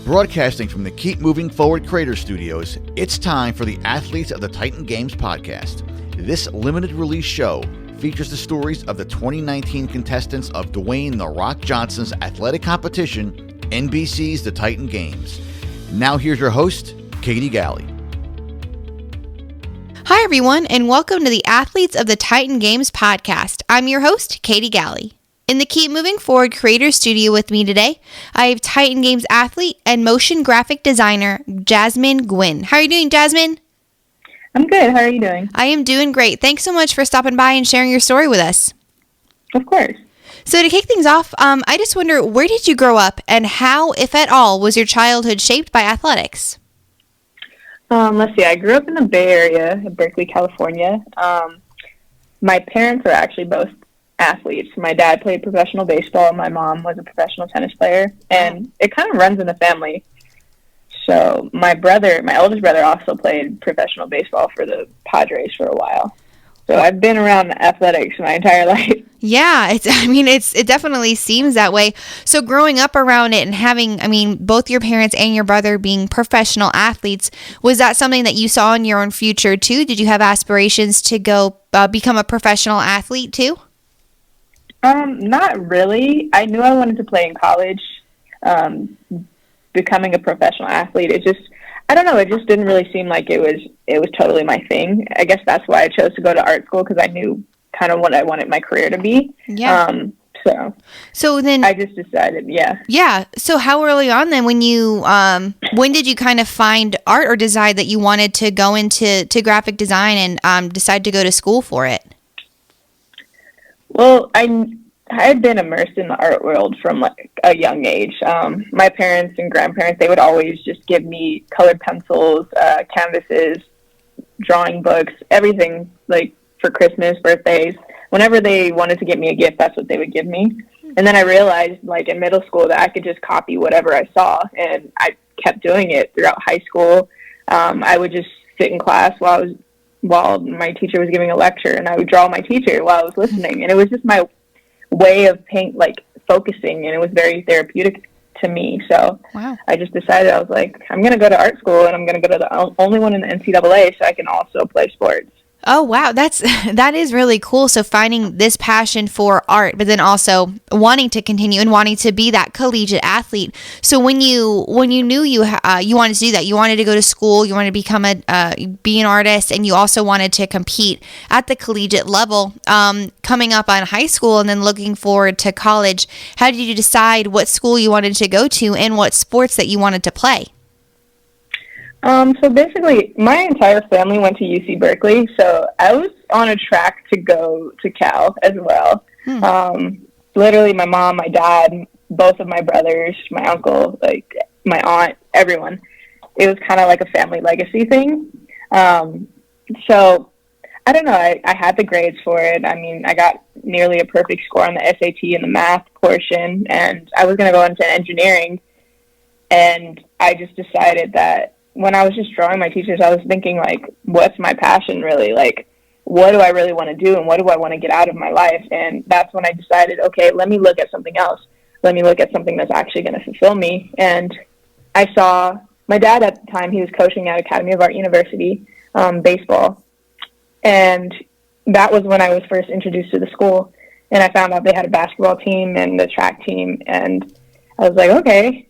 Broadcasting from the Keep Moving Forward Creator Studios, it's time for the Athletes of the Titan Games podcast. This limited release show features the stories of the 2019 contestants of Dwayne "The Rock" Johnson's athletic competition, NBC's The Titan Games. Now here's your host, Katie Galley. Hi everyone, and welcome to the Athletes of the Titan Games podcast. I'm your host, Katie Galley. In the Keep Moving Forward Creator Studio with me today, I have Titan Games athlete and motion graphic designer, Jasmin Guinn. How are you doing, Jasmin? I'm good. How are you doing? I am doing great. Thanks so much for stopping by and sharing your story with us. Of course. So to kick things off, I just wonder, where did you grow up, and how, if at all, was your childhood shaped by athletics? Let's see. I grew up in the Bay Area, in Berkeley, California. My parents are actually both athletes. My dad played professional baseball, and my mom was a professional tennis player, and it kind of runs in the family. So my oldest brother also played professional baseball for the Padres for a while. So I've been around athletics my entire life. Yeah, it definitely seems that way. So growing up around it and having, both your parents and your brother being professional athletes, was that something that you saw in your own future too? Did you have aspirations to go become a professional athlete too? Not really. I knew I wanted to play in college. Becoming a professional athlete, it just didn't really seem like it was totally my thing. I guess that's why I chose to go to art school, because I knew kind of what I wanted my career to be. Yeah. So then I just decided, yeah. Yeah. So how early on then, when did you kind of find art or decide that you wanted to go into graphic design and decide to go to school for it? Well, I had been immersed in the art world from like a young age. My parents and grandparents, they would always just give me colored pencils, canvases, drawing books, everything, like for Christmas, birthdays. Whenever they wanted to get me a gift, that's what they would give me. And then I realized, like in middle school, that I could just copy whatever I saw, and I kept doing it throughout high school. I would just sit in class while my teacher was giving a lecture, and I would draw my teacher while I was listening. And it was just my way of focusing, and it was very therapeutic to me. So wow. I just decided, I was like, I'm going to go to art school, and I'm going to go to the only one in the NCAA so I can also play sports. Oh, wow. That is really cool. So finding this passion for art, but then also wanting to continue and wanting to be that collegiate athlete. So when you knew you wanted to do that, you wanted to go to school, you wanted to become be an artist, and you also wanted to compete at the collegiate level, coming up on high school and then looking forward to college. How did you decide what school you wanted to go to and what sports that you wanted to play? So basically, my entire family went to UC Berkeley, so I was on a track to go to Cal as well. Literally, my mom, my dad, both of my brothers, my uncle, like my aunt, everyone. It was kind of like a family legacy thing. So I don't know. I had the grades for it. I got nearly a perfect score on the SAT and the math portion, and I was going to go into engineering. And I just decided that when I was just drawing my teachers, I was thinking, like, what's my passion really? Like, what do I really want to do, and what do I want to get out of my life? And that's when I decided, okay, let me look at something else. Let me look at something that's actually going to fulfill me. And I saw my dad at the time, he was coaching at Academy of Art University, baseball. And that was when I was first introduced to the school. And I found out they had a basketball team and a track team. And I was like, okay,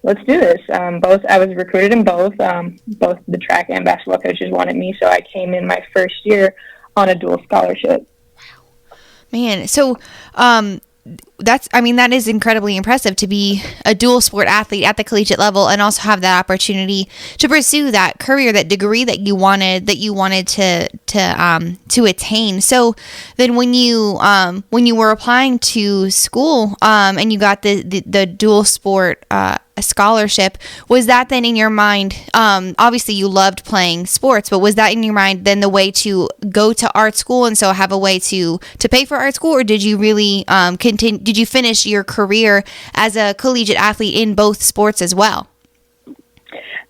let's do this. I was recruited in both. Both the track and basketball coaches wanted me, so I came in my first year on a dual scholarship. Wow, man! So, that is incredibly impressive to be a dual sport athlete at the collegiate level and also have that opportunity to pursue that career, that degree that you wanted to attain. So then when you were applying to school and you got the dual sport a scholarship, was that then in your mind, obviously you loved playing sports, but was that in your mind then the way to go to art school and so have a way to pay for art school, or did you really did you finish your career as a collegiate athlete in both sports as well?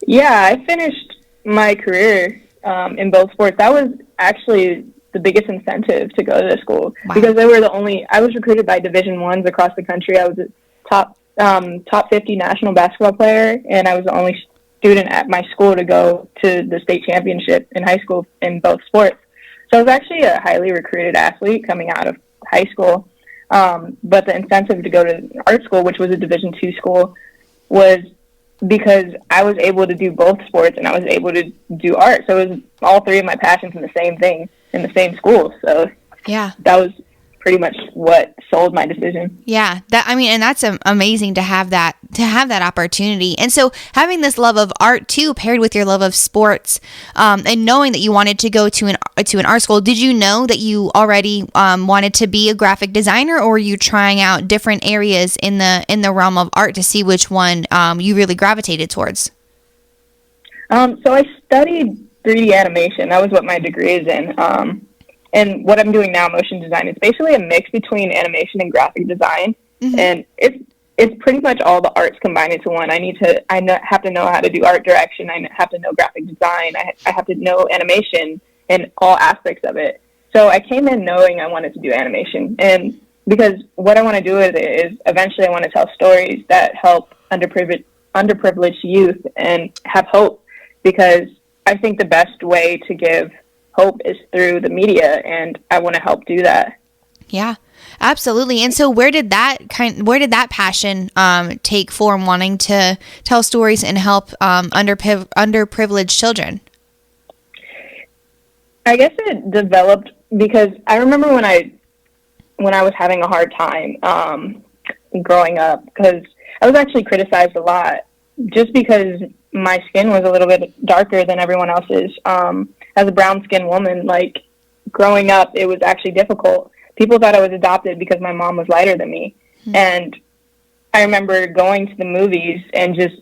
Yeah, I finished my career in both sports. That was actually the biggest incentive to go to the school. Wow. Because they were I was recruited by Division I's across the country. I was a top top 50 national basketball player, and I was the only student at my school to go to the state championship in high school in both sports. So I was actually a highly recruited athlete coming out of high school. But the incentive to go to art school, which was a Division II school, was because I was able to do both sports and I was able to do art. So it was all three of my passions in the same thing in the same school. So yeah, that was pretty much what sold my decision. Yeah, and that's amazing to have that opportunity. And so having this love of art too, paired with your love of sports, and knowing that you wanted to go to an art school, did you know that you already wanted to be a graphic designer, or were you trying out different areas in the realm of art to see which one you really gravitated towards? So I studied 3D animation. That was what my degree is in. And what I'm doing now, motion design, it's basically a mix between animation and graphic design. Mm-hmm. And it's pretty much all the arts combined into one. I have to know how to do art direction. I have to know graphic design. I have to know animation and all aspects of it. So I came in knowing I wanted to do animation. And because what I want to do with it is eventually I want to tell stories that help underprivileged youth and have hope, because I think the best way to give hope is through the media, and I want to help do that. Yeah, absolutely. And so where did that passion take form, wanting to tell stories and help underprivileged children? I guess it developed because I remember when I was having a hard time growing up, because I was actually criticized a lot just because my skin was a little bit darker than everyone else's. As a brown-skinned woman, like, growing up, it was actually difficult. People thought I was adopted because my mom was lighter than me. Mm-hmm. And I remember going to the movies and just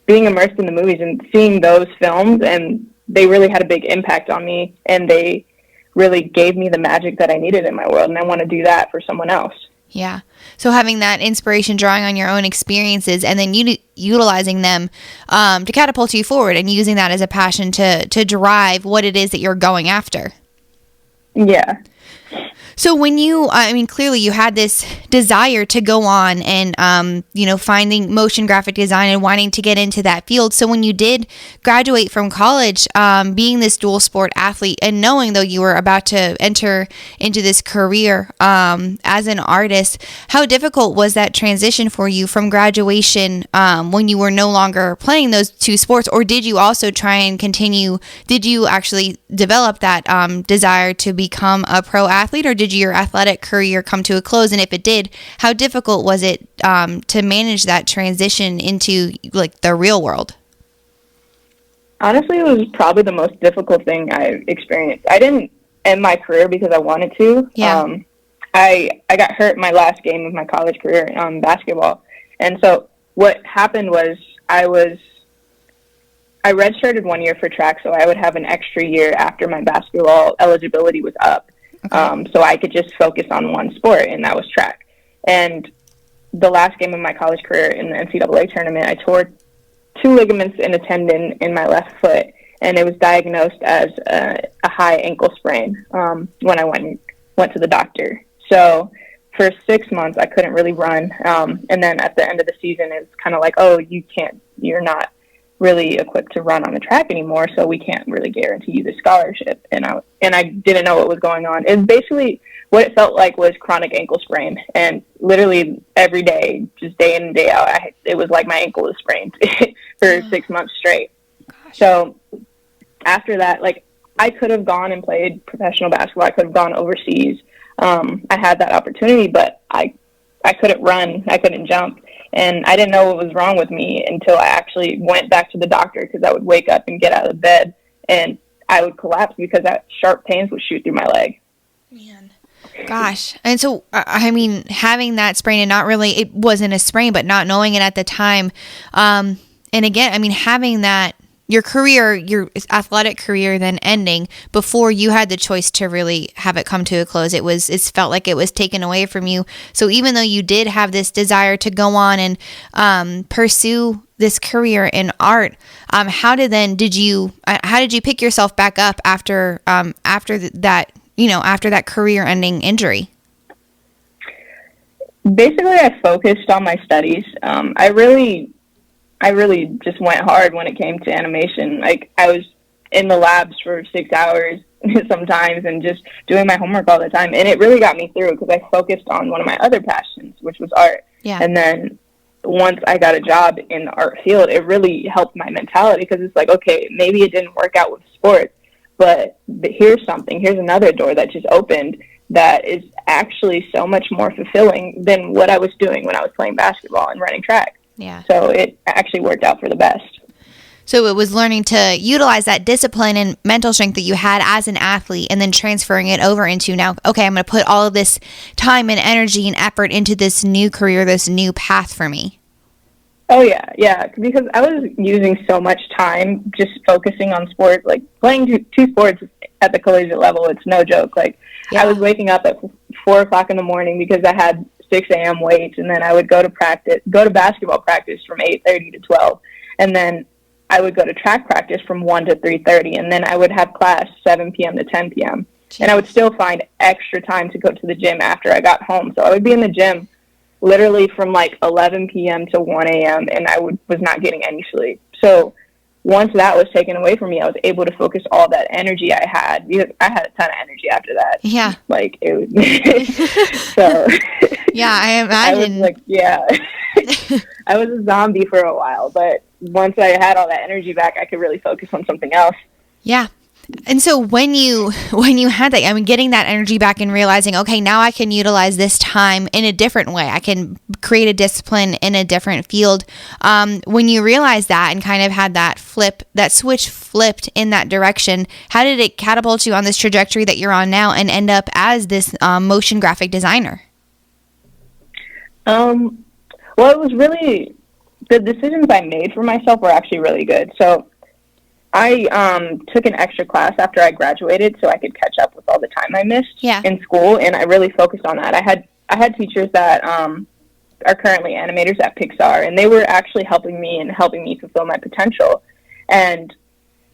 being immersed in the movies and seeing those films, and they really had a big impact on me, and they really gave me the magic that I needed in my world, and I want to do that for someone else. Yeah. So having that inspiration, drawing on your own experiences, and then utilizing them to catapult you forward, and using that as a passion to drive what it is that you're going after. Yeah. So when clearly you had this desire to go on and, finding motion graphic design and wanting to get into that field. So when you did graduate from college, being this dual sport athlete and knowing though you were about to enter into this career as an artist, how difficult was that transition for you from graduation when you were no longer playing those two sports? Or did you also try and continue? Did you actually develop that desire to become a pro athlete, or did your athletic career come to a close? And if it did, how difficult was it to manage that transition into like the real world? Honestly, it was probably the most difficult thing I experienced. I didn't end my career because I wanted to. Yeah. I got hurt in my last game of my college career on basketball. And so what happened was I redshirted 1 year for track, so I would have an extra year after my basketball eligibility was up. Okay. So I could just focus on one sport, and that was track. And the last game of my college career in the NCAA tournament, I tore 2 ligaments in a tendon in my left foot, and it was diagnosed as a high ankle sprain when I went to the doctor. So for 6 months, I couldn't really run. And then at the end of the season, it's kind of like, oh, you're not really equipped to run on the track anymore, so we can't really guarantee you the scholarship. And I didn't know what was going on. It was basically what it felt like was chronic ankle sprain, and literally every day, just day in and day out, it was like my ankle was sprained for 6 months straight. Gosh. So after that, like, I could have gone and played professional basketball. I could have gone overseas. I had that opportunity, but I couldn't run. I couldn't jump. And I didn't know what was wrong with me until I actually went back to the doctor, because I would wake up and get out of bed and I would collapse because that sharp pains would shoot through my leg. Man. Gosh. And so, having that sprain, and not really, it wasn't a sprain, but not knowing it at the time. And again, having that, your athletic career then ending before you had the choice to really have it come to a close. It felt like it was taken away from you. So even though you did have this desire to go on and pursue this career in art, how did you pick yourself back up after that career ending injury? Basically, I focused on my studies. I really just went hard when it came to animation. Like, I was in the labs for 6 hours sometimes and just doing my homework all the time. And it really got me through because I focused on one of my other passions, which was art. Yeah. And then once I got a job in the art field, it really helped my mentality because it's like, okay, maybe it didn't work out with sports, but here's another door that just opened that is actually so much more fulfilling than what I was doing when I was playing basketball and running track. Yeah. So it actually worked out for the best. So it was learning to utilize that discipline and mental strength that you had as an athlete and then transferring it over into now, okay, I'm going to put all of this time and energy and effort into this new career, this new path for me. Oh, yeah, because I was using so much time just focusing on sports, like playing two sports at the collegiate level, it's no joke. Like, yeah. I was waking up at 4 o'clock in the morning because I had 6 a.m. weights, and then I would go to basketball practice from 8:30 to 12, and then I would go to track practice from 1 to 3:30, and then I would have class 7 p.m. to 10 p.m. Jeez. And I would still find extra time to go to the gym after I got home. So I would be in the gym literally from like 11 p.m. to 1 a.m., and I was not getting any sleep. So once that was taken away from me, I was able to focus all that energy I had, because I had a ton of energy after that. Yeah. Like, it was, so. Yeah, I imagine. I was like, yeah. I was a zombie for a while, but once I had all that energy back, I could really focus on something else. Yeah. And so when you had that, I mean, getting that energy back and realizing, okay, now I can utilize this time in a different way. I can create a discipline in a different field. When you realized that and kind of had that switch flipped in that direction, how did it catapult you on this trajectory that you're on now and end up as this motion graphic designer? Well, it was really, the decisions I made for myself were actually really good. So I took an extra class after I graduated so I could catch up with all the time I missed in school, and I really focused on that. I had teachers that are currently animators at Pixar, and they were actually helping me fulfill my potential. And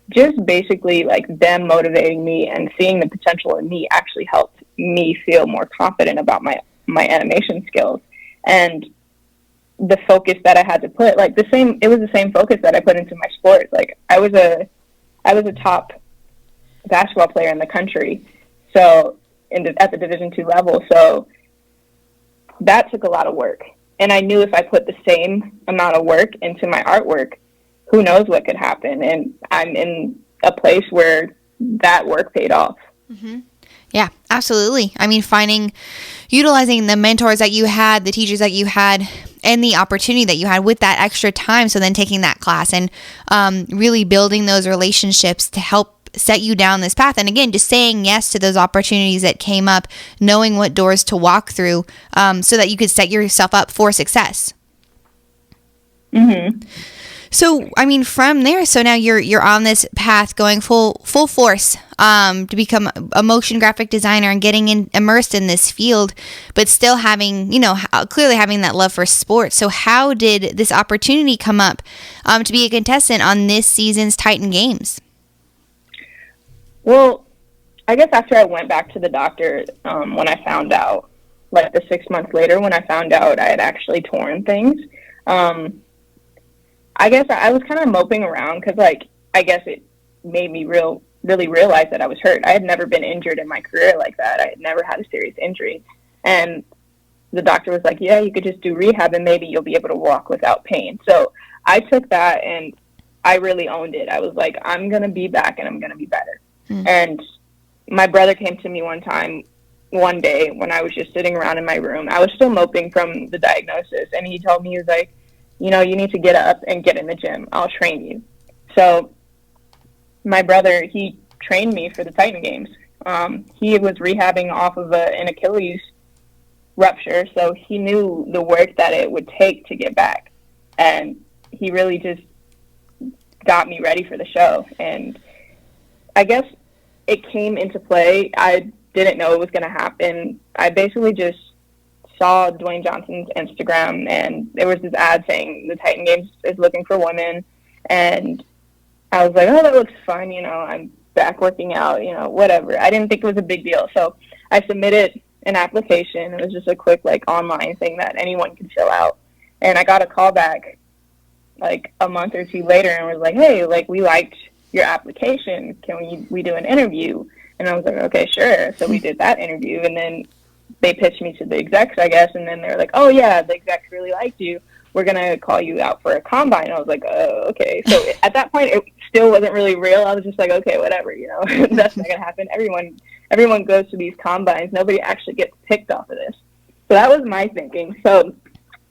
just basically like them motivating me and seeing the potential in me actually helped me feel more confident about my animation skills. And the focus that I had to put, like it was the same focus that I put into my sport. Like I was a top basketball player in the country, so at the Division II level. So that took a lot of work, and I knew if I put the same amount of work into my artwork, who knows what could happen. And I'm in a place where that work paid off. Mm-hmm. Yeah, absolutely. I mean, utilizing the mentors that you had, the teachers that you had, and the opportunity that you had with that extra time. So then taking that class and really building those relationships to help set you down this path. And again, just saying yes to those opportunities that came up, knowing what doors to walk through so that you could set yourself up for success. Mm-hmm. So, I mean, from there, so now you're on this path going full force to become a motion graphic designer and getting immersed in this field, but still having, clearly having that love for sports. So how did this opportunity come up to be a contestant on this season's Titan Games? Well, I guess after I went back to the doctor, when I found out, like the 6 months later, when I found out I had actually torn things, I guess I was kind of moping around because, like, I guess it made me really realize that I was hurt. I had never been injured in my career like that. I had never had a serious injury. And the doctor was like, yeah, you could just do rehab and maybe you'll be able to walk without pain. So I took that and I really owned it. I was like, I'm going to be back and I'm going to be better. Mm-hmm. And my brother came to me one day when I was just sitting around in my room. I was still moping from the diagnosis. And he told me, he was like, you need to get up and get in the gym. I'll train you. So my brother, he trained me for the Titan Games. He was rehabbing off of an Achilles rupture, so he knew the work that it would take to get back. And he really just got me ready for the show. And I guess it came into play. I didn't know it was going to happen. I basically just saw Dwayne Johnson's Instagram, and there was this ad saying the Titan Games is looking for women, and I was like, oh, that looks fun, I'm back working out, whatever. I didn't think it was a big deal, so I submitted an application. It was just a quick like online thing that anyone could fill out. And I got a call back like a month or two later and was like, hey, like we liked your application. Can we do an interview? And I was like, okay, sure. So we did that interview, and then they pitched me to the execs, I guess. And then they're like, oh yeah, the execs really liked you. We're going to call you out for a combine. I was like, oh, okay. So at that point, it still wasn't really real. I was just like, okay, whatever, you know, that's not going to happen. Everyone goes to these combines. Nobody actually gets picked off of this. So that was my thinking. So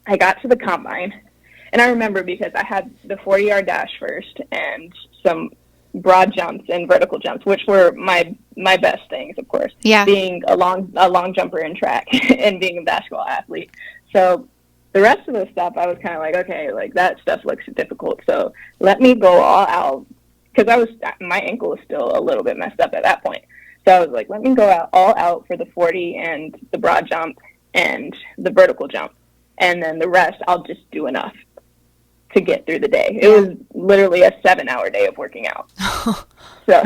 I got to the combine, and I remember because I had the 40-yard dash first and some broad jumps and vertical jumps, which were my best things, of course. Yeah. Being a long jumper in track and being a basketball athlete. So the rest of the stuff, I was kind of like, okay, like that stuff looks difficult. So let me go all out, because my ankle was still a little bit messed up at that point. So I was like, let me go all out for the 40 and the broad jump and the vertical jump. And then the rest, I'll just do enough to get through the day. It was literally a 7-hour day of working out. So,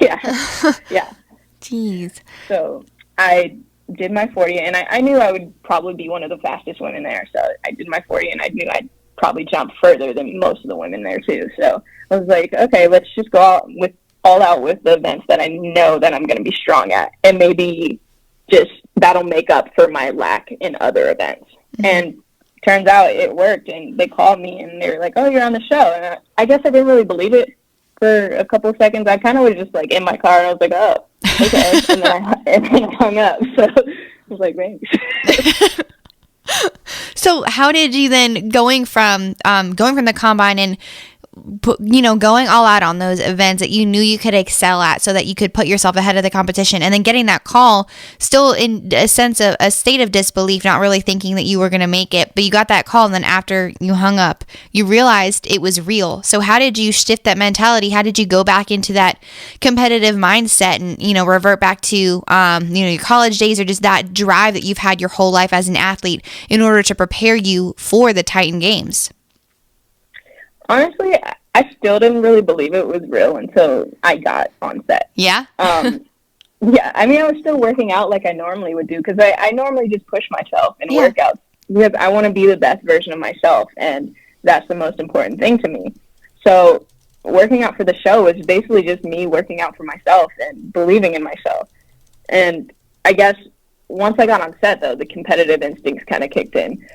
yeah. Jeez. So I did my 40, and I knew I would probably be one of the fastest women there. So I did my 40, and I knew I'd probably jump further than most of the women there too. So I was like, okay, let's just go all out with the events that I know that I'm going to be strong at, and maybe just that'll make up for my lack in other events. Mm-hmm. And turns out it worked, and they called me and they were like, oh, you're on the show. And I guess I didn't really believe it for a couple of seconds. I kind of was just like in my car, and I was like, oh, okay. and then I hung up. So I was like, thanks. So how did you then, going from the combine and going all out on those events that you knew you could excel at so that you could put yourself ahead of the competition, and then getting that call still in a sense of a state of disbelief, not really thinking that you were going to make it, but you got that call, and then after you hung up, you realized it was real. So how did you shift that mentality? How did you go back into that competitive mindset and, revert back to, your college days, or just that drive that you've had your whole life as an athlete in order to prepare you for the Titan Games? Honestly, I still didn't really believe it was real until I got on set. Yeah? Yeah, I mean, I was still working out like I normally would do, because I normally just push myself in workouts, because I want to be the best version of myself, and that's the most important thing to me. So working out for the show was basically just me working out for myself and believing in myself. And I guess once I got on set, though, the competitive instincts kind of kicked in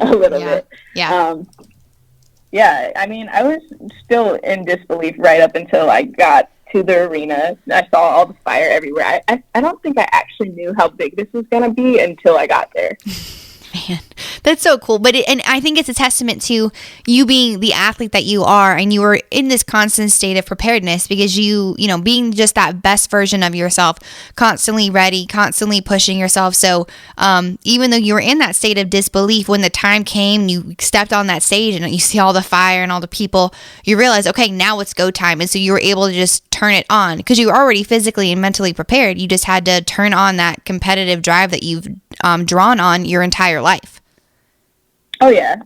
a little bit. Yeah. Yeah, I mean, I was still in disbelief right up until I got to the arena. I saw all the fire everywhere. I don't think I actually knew how big this was going to be until I got there. Man, that's so cool. And I think it's a testament to you being the athlete that you are, and you were in this constant state of preparedness, because you being just that best version of yourself, constantly ready, constantly pushing yourself. So even though you were in that state of disbelief, when the time came, you stepped on that stage and you see all the fire and all the people, you realize, okay, now it's go time. And so you were able to just turn it on, because you were already physically and mentally prepared. You just had to turn on that competitive drive that you've drawn on your entire life. Oh yeah,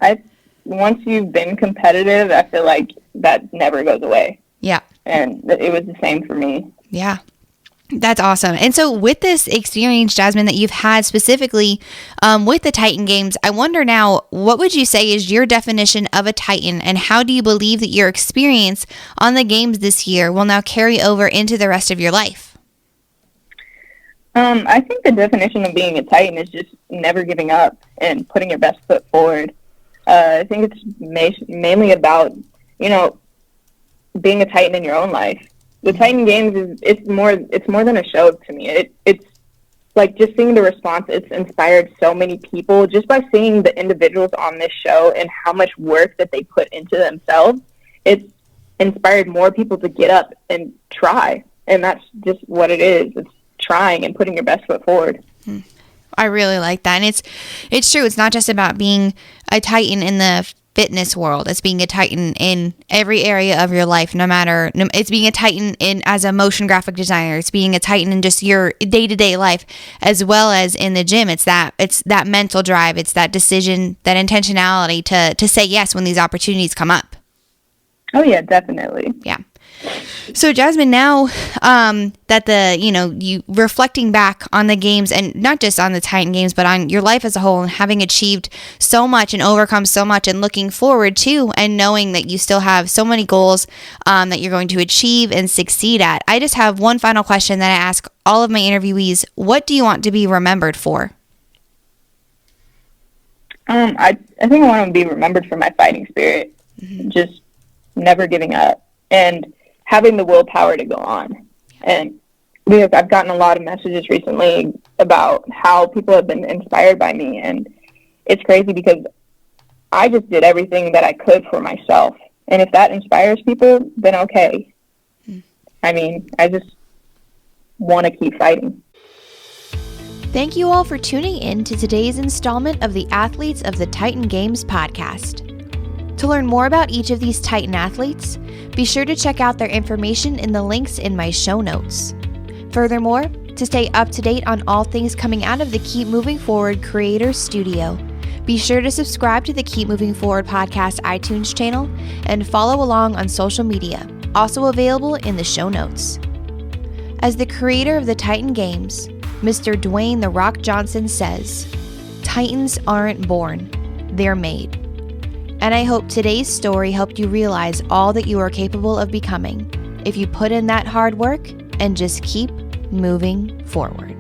once you've been competitive, I feel like that never goes away. Yeah. And it was the same for me. Yeah. That's awesome. And so with this experience, Jasmin, that you've had specifically with the Titan Games, I wonder now, what would you say is your definition of a Titan, and how do you believe that your experience on the games this year will now carry over into the rest of your life? I think the definition of being a Titan is just never giving up and putting your best foot forward. I think it's mainly about, being a Titan in your own life. The Titan Games it's more than a show to me. It's like just seeing the response. It's inspired so many people just by seeing the individuals on this show and how much work that they put into themselves. It's inspired more people to get up and try, and that's just what it is. It's trying and putting your best foot forward. I really like that. And it's true. It's not just about being a Titan in the fitness world. It's being a Titan in every area of your life, it's being a Titan as a motion graphic designer. It's being a Titan in just your day-to-day life, as well as in the gym. It's that mental drive. It's that decision, that intentionality to say yes when these opportunities come up. Oh yeah, definitely. Yeah. So Jasmin, now that you reflecting back on the games, and not just on the Titan games, but on your life as a whole, and having achieved so much and overcome so much, and looking forward to, and knowing that you still have so many goals that you're going to achieve and succeed at, I just have one final question that I ask all of my interviewees. What do you want to be remembered for? I think I want to be remembered for my fighting spirit, just never giving up, and having the willpower to go on. And I've gotten a lot of messages recently about how people have been inspired by me, and it's crazy because I just did everything that I could for myself. And if that inspires people, then okay. I mean, I just want to keep fighting. Thank you all for tuning in to today's installment of the Athletes of the Titan Games podcast. To learn more about each of these Titan athletes, be sure to check out their information in the links in my show notes. Furthermore, to stay up to date on all things coming out of the Keep Moving Forward Creators Studio, be sure to subscribe to the Keep Moving Forward podcast iTunes channel and follow along on social media, also available in the show notes. As the creator of the Titan Games, Mr. Dwayne "The Rock" Johnson says, "Titans aren't born, they're made." And I hope today's story helped you realize all that you are capable of becoming if you put in that hard work and just keep moving forward.